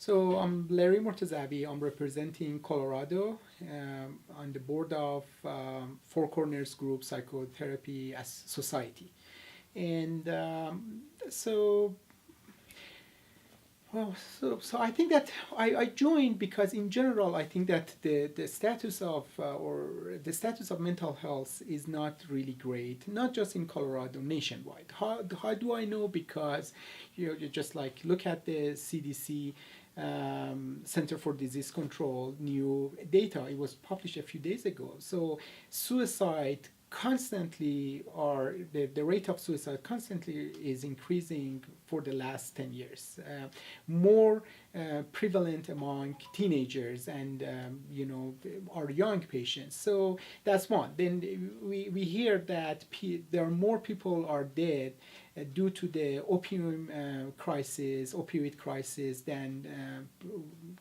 So I'm Larry Mortazavi. I'm representing Colorado on the board of Four Corners Group Psychotherapy as Society. And so well, so I think that I joined because in general I think that the status of or the status of mental health is not really great, not just in Colorado, nationwide. How do I know? Because you just like look at the CDC, Center for Disease Control, new data. It was published a few days ago. So suicide constantly, or the rate of suicide constantly is increasing for the last 10 years. More prevalent among teenagers and our young patients. So that's one. Then we hear that there are more people are dead due to the opioid crisis than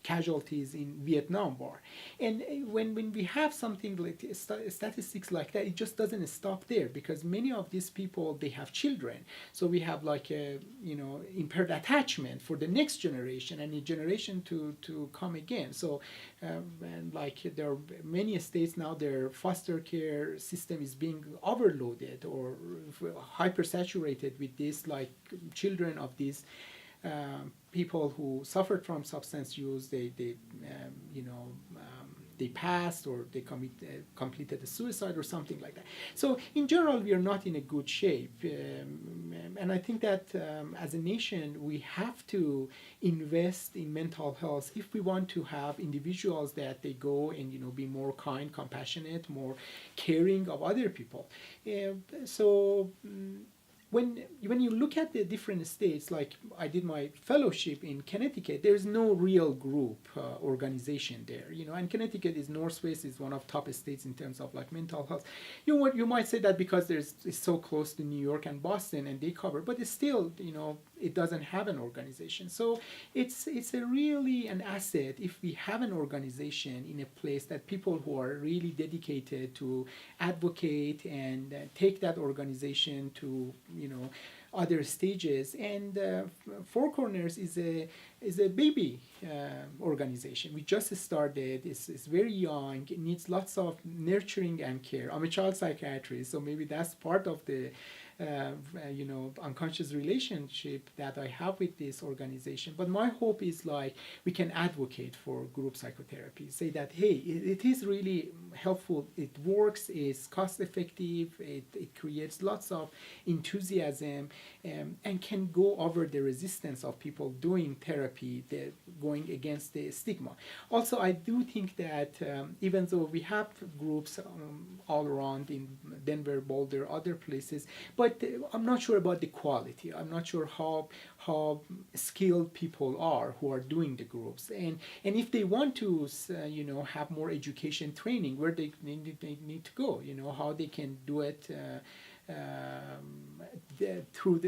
casualties in Vietnam War. And when we have something like statistics like that, it just doesn't stop there, because many of these people, they have children. So we have like a impaired attachment for the next generation and a generation to come again. So and like there are many states now, their foster care system is being overloaded or hypersaturated with this, like children of these people who suffered from substance use. They passed, or they completed a suicide or something like that. So in general, we are not in a good shape. And I think that as a nation, we have to invest in mental health if we want to have individuals that they go and be more kind, compassionate, more caring of other people. When you look at the different states, like I did my fellowship in Connecticut, there's no real group organization there, and Connecticut is Northwest, is one of top states in terms of like mental health. You might say that because it's so close to New York and Boston and they cover, but it's still, it doesn't have an organization. So it's a really an asset if we have an organization in a place that people who are really dedicated to advocate and take that organization to other stages. And Four Corners is a baby organization. We just started. It's very young. It needs lots of nurturing and care. I'm a child psychiatrist, so maybe that's part of the unconscious relationship that I have with this organization. But my hope is like we can advocate for group psychotherapy, say that, hey, it is really helpful, it works, it's cost effective, it creates lots of enthusiasm, and can go over the resistance of people doing therapy, going against the stigma. Also, I do think that even though we have groups all around in Denver, Boulder, other places, but I'm not sure about the quality. I'm not sure how skilled people are who are doing the groups, and if they want to have more education training, where they need to go, how they can do it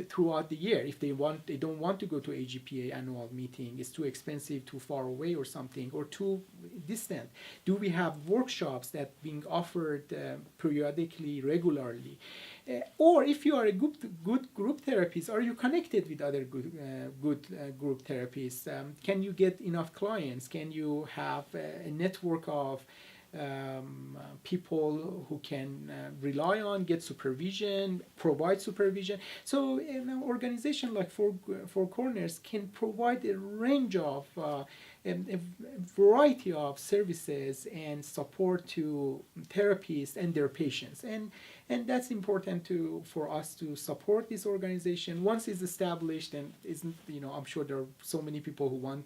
throughout the year. If they don't want to go to AGPA annual meeting, it's too expensive, too far away or something, or too distant. Do we have workshops that being offered periodically, regularly? Or if you are a good group therapist, are you connected with other good group therapists? Can you get enough clients? Can you have a network of people who can rely on, get supervision, provide supervision? So an organization like Four Corners can provide a range of a variety of services and support to therapists and their patients, and that's important for us to support this organization. Once it's established, and isn't, I'm sure there are so many people who want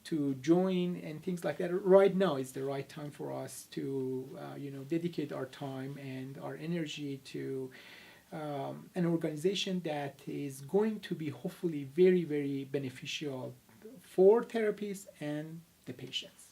to join and things like that. Right now is the right time for us to dedicate our time and our energy to an organization that is going to be hopefully very, very beneficial for therapists and the patients.